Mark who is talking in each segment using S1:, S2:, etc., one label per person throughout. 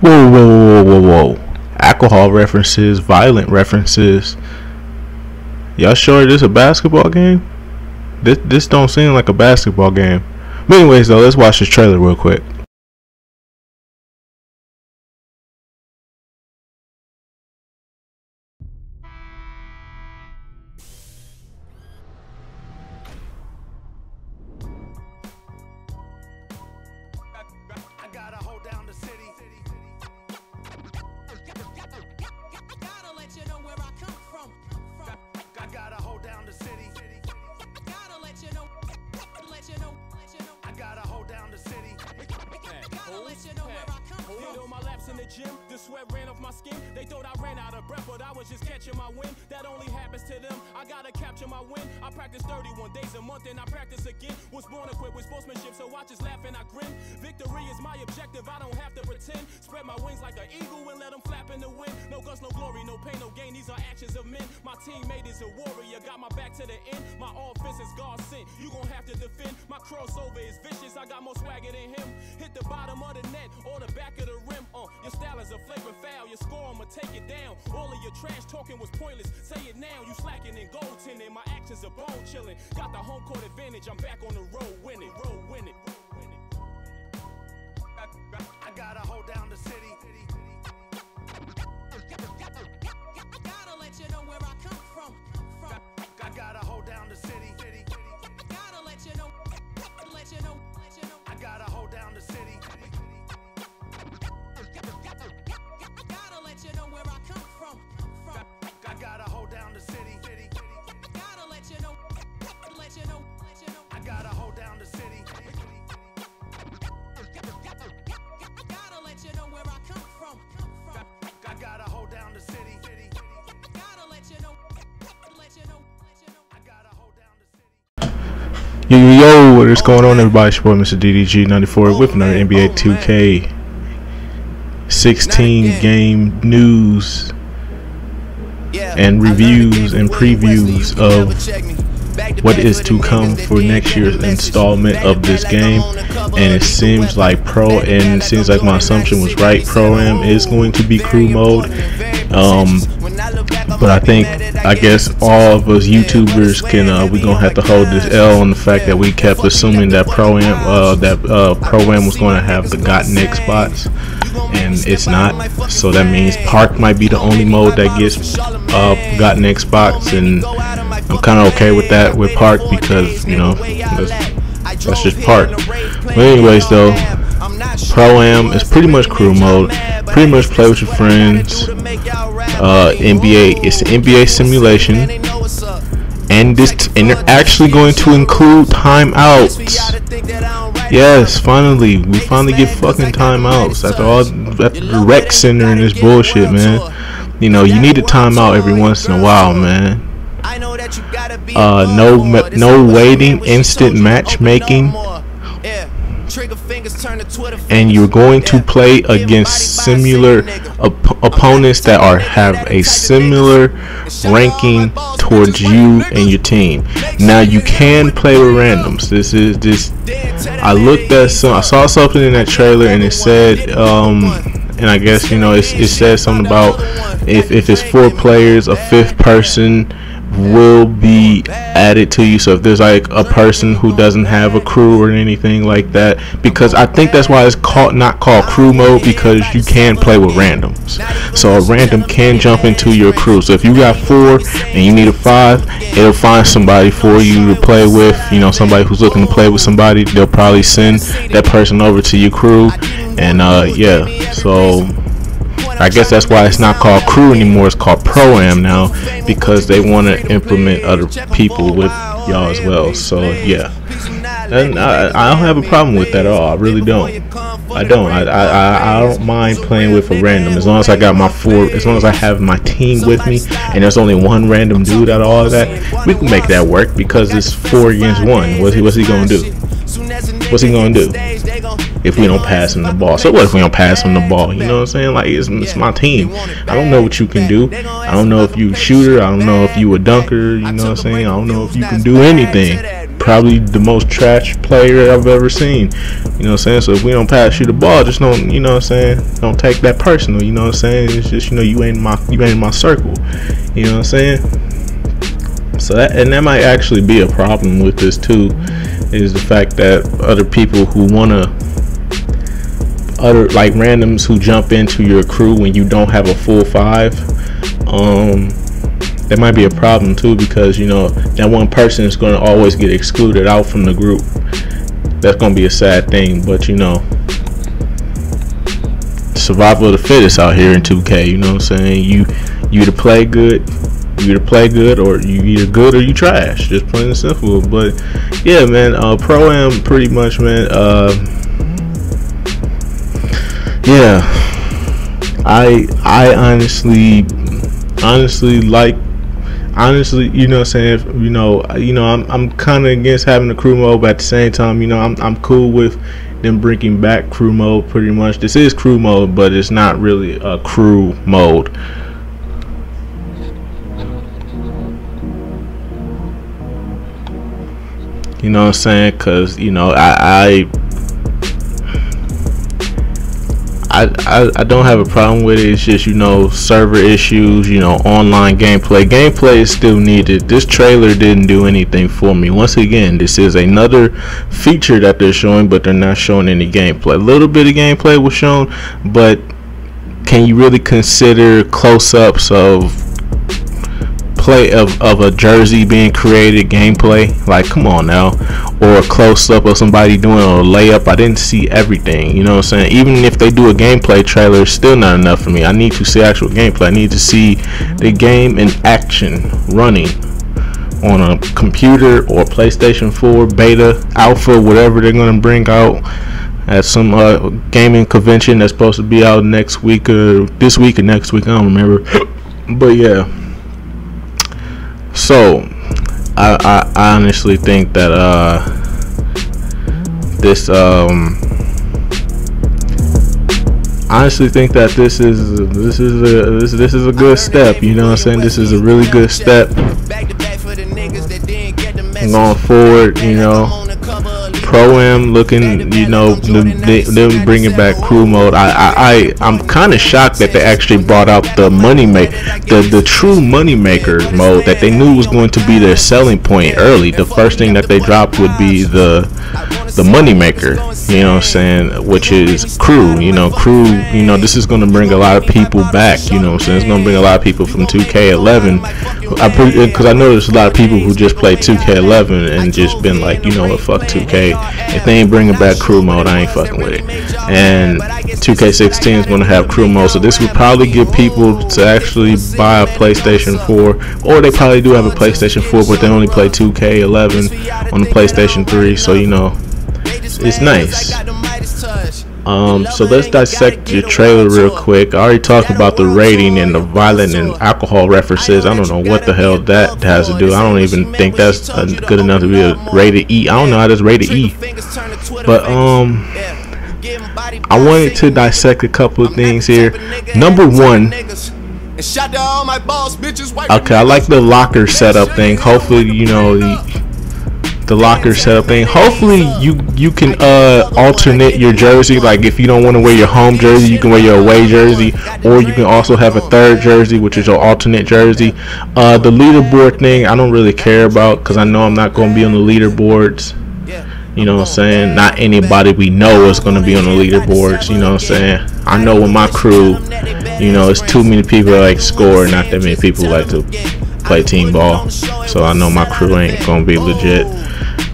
S1: Whoa, whoa, whoa, whoa, whoa. Alcohol references, violent references. Y'all sure this a basketball game? This don't seem like a basketball game. But anyways though, let's watch this trailer real quick.
S2: I gotta hold down the city. Gotta let you know where I come from. I gotta hold down the city. Gotta let you know. I gotta hold down the city. Gotta let you know where I come from.
S3: Did all my laps in the gym, the sweat ran off my skin. They thought I ran out of breath, but I was just catching my wind. That only happens to them. I gotta capture my win. I practice 31 days a month and I practice again. Was born equipped with sportsmanship, so I just laugh and I grin. Victory is my objective, I don't have to pretend. Spread my wings like an eagle and let them flap in the wind. No guns, no glory, no pain, no gain. These are actions of men. My teammate is a warrior, got my back to the end. My offense is God sent. You gon' have to defend. My crossover is vicious, I got more swagger than him. Hit the bottom of the net or the back of the rim. Your style is a flagrant foul. Your score, I'ma take it down. All of your trash talking was pointless. Say it now, you slacking in goaltending. My actions are bone chilling. Got the home court advantage. I'm back on the road winning.
S2: I gotta hold down the city. Gotta let you know where I come from. I gotta hold down the city. Gotta let you know. I gotta hold down the city. Gotta let you know where I come from. I gotta hold down the city. Gotta let you know. I gotta hold down the city. Gotta let you know where I come from. I gotta hold down the city. Gotta let you know. I gotta hold down the city.
S1: Yo, what is going on, everybody? It's your boy, Mr. DDG94, with another NBA 2K 16 game news and reviews and previews of what is to come for next year's installment of this game. And it seems like it seems like my assumption was right. Pro-Am is going to be crew mode. But I guess all of us YouTubers can we're gonna have to hold this L on the fact that we kept assuming that Pro-Am was going to have the got next spots, and it's not. So that means Park might be the only mode that gets got next spots, and I'm kind of okay with that with Park, because you know that's just Park. But anyways though, Pro-Am is pretty much crew mode. Pretty much play with your friends. NBA, it's an NBA simulation, and they're actually going to include timeouts. Yes, finally, we finally get fucking timeouts after the rec center and this bullshit, man. You know, you need a timeout every once in a while, man. No waiting, instant matchmaking. And you're going to play against similar opponents that have a similar ranking towards you and your team. Now you can play with randoms. I saw something in that trailer, and it said and I guess it says something about if it's 4 players, a 5th person will be added to you. So if there's like a person who doesn't have a crew or anything like that, because I think that's why it's not called crew mode, because you can play with randoms. So a random can jump into your crew. So if you got 4 and you need a 5, it'll find somebody for you to play with. Somebody who's looking to play with somebody, they'll probably send that person over to your crew. And yeah, so I guess that's why it's not called crew anymore. It's called Pro-Am now, because they want to implement other people with y'all as well. So yeah, and I don't have a problem with that at all. I really don't. I don't mind playing with a random, as long as I got my 4, as long as I have my team with me, and there's only one random dude out of all of that. We can make that work, because it's 4 against 1. What's he gonna do? What's he gonna do if we don't pass him the ball? So what if we don't pass him the ball? You know what I'm saying? Like, it's my team. I don't know what you can do. I don't know if you a shooter. I don't know if you a dunker. You know what I'm saying? I don't know if you can do anything. probably the most trash player I've ever seen. You know what I'm saying? So if we don't pass you the ball, just don't, you know what I'm saying, don't take that personal. You know what I'm saying? It's just, you know, you ain't in my circle. You know what I'm saying? So that might actually be a problem with this too, is the fact that other people who wanna, other like randoms who jump into your crew when you don't have a full 5, that might be a problem too, because you know that one person is going to always get excluded out from the group. That's going to be a sad thing, but you know, survival of the fittest out here in 2K. You know what I'm saying? You either play good, or you either good or you trash. Just plain and simple. But yeah, man, Pro-Am pretty much, man. Yeah, I honestly like. Honestly, you know what I'm saying, you know, I'm kind of against having the crew mode, but at the same time, you know, I'm cool with them bringing back crew mode. Pretty much, this is crew mode, but it's not really a crew mode. You know what I'm saying? Because you know, I don't have a problem with it. It's just, you know, server issues, you know, online gameplay is still needed. This trailer didn't do anything for me. Once again, this is another feature that they're showing, but they're not showing any gameplay. A little bit of gameplay was shown, but can you really consider close-ups of play of a jersey being created gameplay? Like, come on now. Or a close-up of somebody doing a layup. I didn't see everything, you know what I'm saying? Even if they do a gameplay trailer, it's still not enough for me. I need to see actual gameplay. I need to see the game in action running on a computer or PlayStation 4 beta, alpha, whatever they're going to bring out at some gaming convention that's supposed to be out next week or this week or next week, I don't remember. But yeah, so I honestly think that this is a good step. You know what I'm saying? This is a really good step going forward. You know, Pro-Am looking, you know, them bringing back crew mode. I'm kind of shocked that they actually brought out the the true money maker mode that they knew was going to be their selling point early. The first thing that they dropped would be the money maker, you know what I'm saying, which is crew. You know, this is going to bring a lot of people back. You know what I'm saying? It's going to bring a lot of people from 2K11, because I know there's a lot of people who just play 2K11 and just been like, you know what, fuck 2K. If they ain't bringing back crew mode, I ain't fucking with it. And 2K16 is going to have crew mode, so this would probably get people to actually buy a PlayStation 4, or they probably do have a PlayStation 4, but they only play 2K11 on the PlayStation 3. So you know, it's nice. So let's dissect the trailer real quick. I already talked about the rating and the violent and alcohol references. I don't know what the hell that has to do. I don't even think that's good enough to be a rated E. I don't know how that's rated E. But I wanted to dissect a couple of things here. Number one, okay, I like the locker setup thing. Hopefully, you know, the locker setup thing. Hopefully you can alternate your jersey. Like if you don't want to wear your home jersey, you can wear your away jersey, or you can also have a third jersey, which is your alternate jersey. The leaderboard thing I don't really care about, because I know I'm not going to be on the leaderboards. You know what I'm saying? Not anybody we know is going to be on the leaderboards. You know what I'm saying? I know with my crew, you know, it's too many people that like score, not that many people like to play team ball. So I know my crew ain't going to be legit.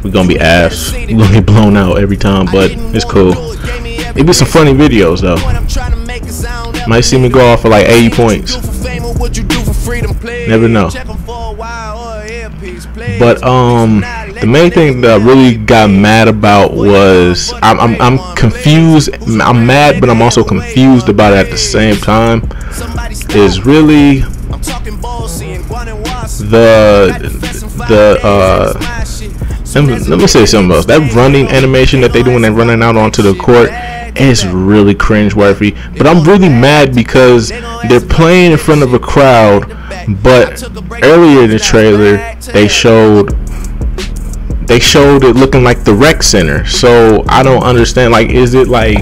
S1: We're gonna be ass. We're gonna get blown out every time, but it's cool. It be some funny videos though. Might see me go off for like 80 points. Never know. But the main thing that I really got mad about was I'm confused. I'm mad, but I'm also confused about it at the same time. Is really let me say something else. That running animation that they do when they're running out onto the court is really cringe-worthy. But I'm really mad because they're playing in front of a crowd, but earlier in the trailer they showed they showed it looking like the rec center. So I don't understand, like, is it like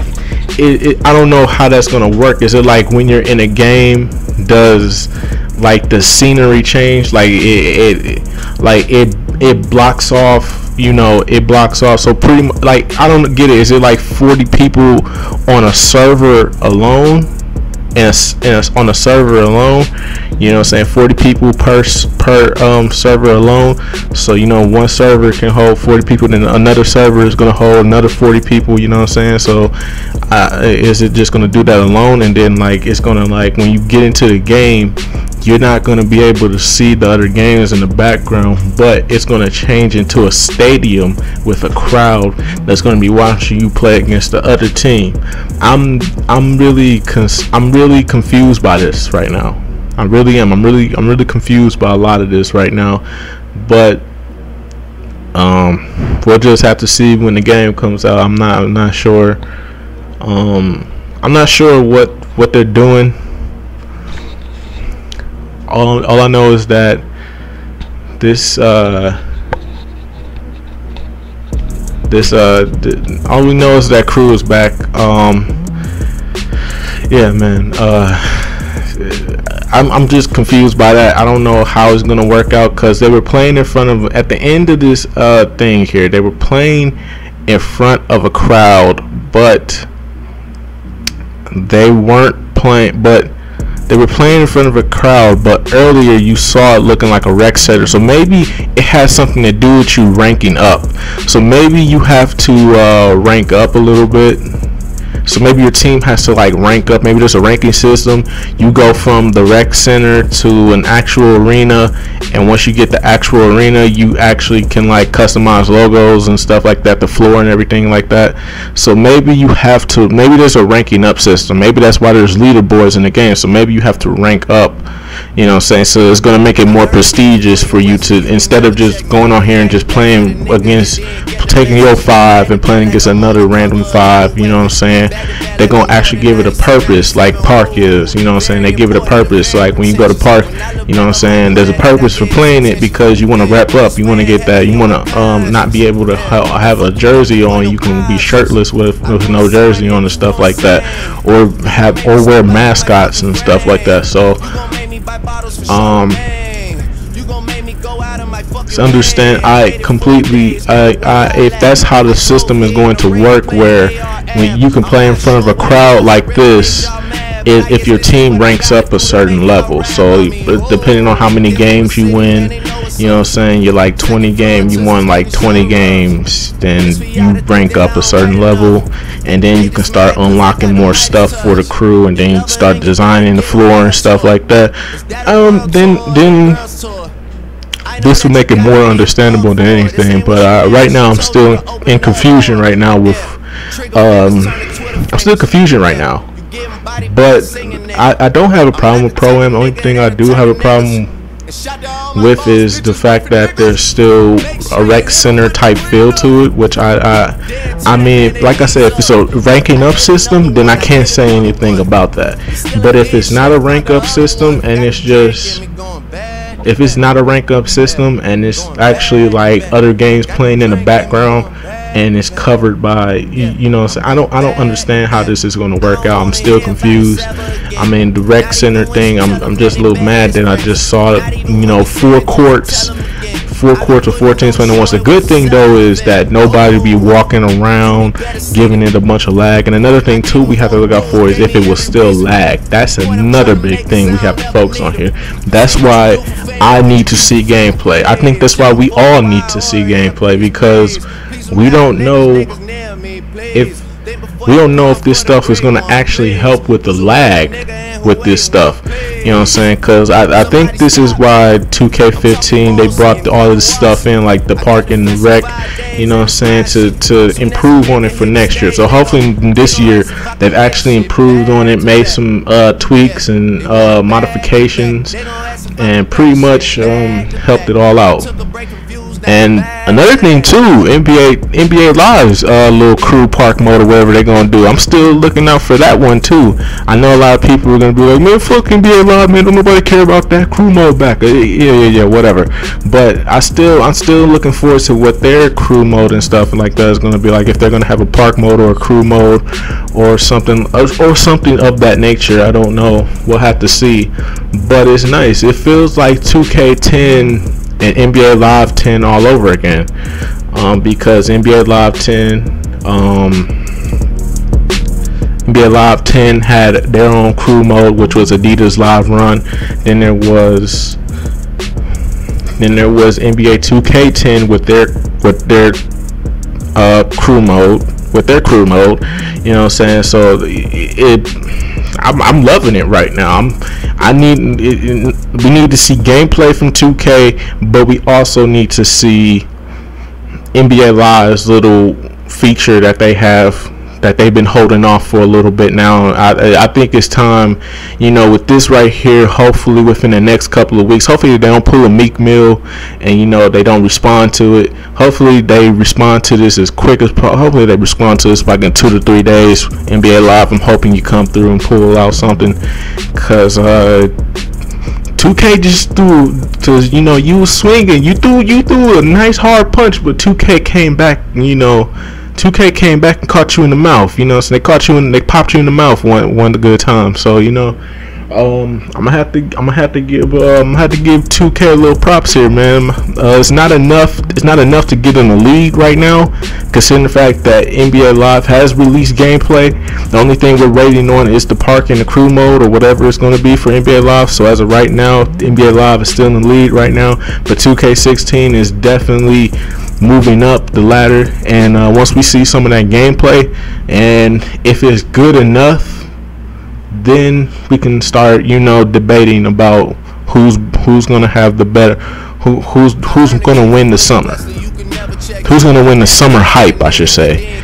S1: I don't know how that's gonna work. Is it like when you're in a game, does like the scenery change, like it blocks off, you know, it blocks off? So pretty much, like, I don't get it. Is it like 40 people on a server alone, and on a server alone, you know what I'm saying, 40 people per server alone? So, you know, one server can hold 40 people, then another server is going to hold another 40 people, you know what I'm saying? So is it just going to do that alone, and then like it's going to, like, when you get into the game, you're not going to be able to see the other games in the background, but it's going to change into a stadium with a crowd that's going to be watching you play against the other team. I'm really confused by this right now. I really am. I'm really confused by a lot of this right now. But we'll just have to see when the game comes out. I'm not sure. I'm not sure what they're doing. All I know is that this all we know is that crew is back. Yeah, man. I'm just confused by that. I don't know how it's gonna work out, because they were playing in front of, at the end of this thing here, they were playing in front of a crowd, but they weren't playing, but they were playing in front of a crowd, but earlier you saw it looking like a rec center. So maybe it has something to do with you ranking up. So maybe you have to rank up a little bit. So maybe your team has to like rank up. Maybe there's a ranking system. You go from the rec center to an actual arena, and once you get the actual arena, you actually can like customize logos and stuff like that, the floor and everything like that. So maybe you have to, maybe there's a ranking up system. Maybe that's why there's leaderboards in the game. So maybe you have to rank up, you know what I'm saying? So it's going to make it more prestigious for you to, instead of just going on here and just playing against, taking your 5 and playing against another random 5, you know what I'm saying? They're going to actually give it a purpose, like Park is, you know what I'm saying? They give it a purpose. So like when you go to Park, you know what I'm saying, there's a purpose for playing it, because you want to wrap up, you want to get that, you want to not be able to have a jersey on, you can be shirtless with no jersey on and stuff like that, or wear mascots and stuff like that. So understand, I completely if that's how the system is going to work, where when you can play in front of a crowd like this, if your team ranks up a certain level. So depending on how many games you win, you know what I'm saying, you're like 20 games, you won like 20 games, then you rank up a certain level, and then you can start unlocking more stuff for the crew, and then you start designing the floor and stuff like that. Then this will make it more understandable than anything. But right now I'm still in confusion right now with but I don't have a problem with Pro-Am. The only thing I do have a problem with is the fact that there's still a rec center type feel to it, which I mean, like I said, if it's a ranking up system, then I can't say anything about that. But if it's not a rank up system, and it's just, if it's not a rank up system and it's actually like other games playing in the background, and it's covered by, you know what I'm saying, I don't understand how this is going to work out. I'm still confused. I mean, the rec center thing, I'm just a little mad that I just saw, you know, 4 courts of 14 playing once. The good thing though is that nobody be walking around giving it a bunch of lag. And another thing too we have to look out for is if it will still lag. That's another big thing we have to focus on here. That's why I need to see gameplay. I think that's why we all need to see gameplay, because we don't know if this stuff is going to actually help with the lag with this stuff, you know what I'm saying? Because I think this is why 2K15, they brought all this stuff in, like the park and the rec, you know what I'm saying, to improve on it for next year. So hopefully this year they've actually improved on it, made some tweaks and modifications, and pretty much helped it all out. And another thing too, NBA Live's little crew park mode or whatever they're gonna do. I'm still looking out for that one too. I know a lot of people are gonna be like, man, fuck NBA Live, man. Don't nobody care about that crew mode back. Yeah, whatever. But I'm still looking forward to what their crew mode and stuff like that is gonna be like. If they're gonna have a park mode or a crew mode or something of that nature, I don't know. We'll have to see. But it's nice. It feels like 2K10 and NBA Live 10 all over again, because NBA Live 10 had their own crew mode, which was Adidas Live Run. Then there was NBA 2K10 with their crew mode, you know what I'm saying? So I'm loving it right now. We need to see gameplay from 2K, but we also need to see NBA Live's little feature that they have, that they've been holding off for a little bit now. I think it's time, you know, with this right here, hopefully within the next couple of weeks, hopefully they don't pull a Meek Mill and, you know, they don't respond to it. Hopefully they respond to this as quick as hopefully they respond to this like in 2 to 3 days. NBA Live, I'm hoping you come through and pull out something, because 2K just threw, because, you know, you was swinging, you threw a nice hard punch, but 2K came back, you know, 2K came back and caught you in the mouth, you know. So they popped you in the mouth one good time. So, you know, I'm gonna have to give 2K a little props here, man. It's not enough to get in the lead right now, considering the fact that NBA Live has released gameplay. The only thing we're waiting on is the park and the crew mode or whatever it's going to be for NBA Live. So as of right now, NBA Live is still in the lead right now, but 2K16 is definitely moving up the ladder. And once we see some of that gameplay, and if it's good enough, then we can start, you know, debating about who's gonna have the better, who's gonna win the summer, who's gonna win the summer hype, I should say.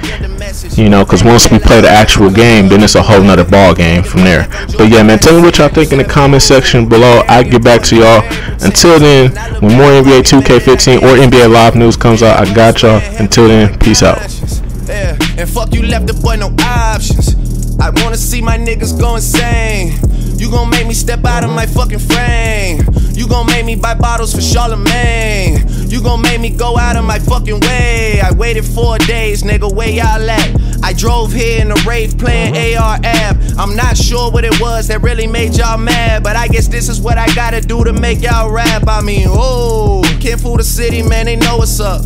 S1: You know, because once we play the actual game, then it's a whole nother ball game from there. But yeah, man, tell me what y'all think in the comment section below. I'll get back to y'all. Until then, when more NBA 2K15 or NBA Live news comes out, I got y'all. Until then, peace out.
S4: Yeah, and fuck you left the boy no options. I wanna see my niggas go insane. You gon' make me step out of my fucking frame. You gon' make me buy bottles for Charlemagne. You gon' make me go out of my fucking way. I waited 4 days, nigga, where y'all at? I drove here in a rave playing AR-AB. I'm not sure what it was that really made y'all mad, but I guess this is what I gotta do to make y'all rap. I mean, oh, can't fool the city, man, they know what's up.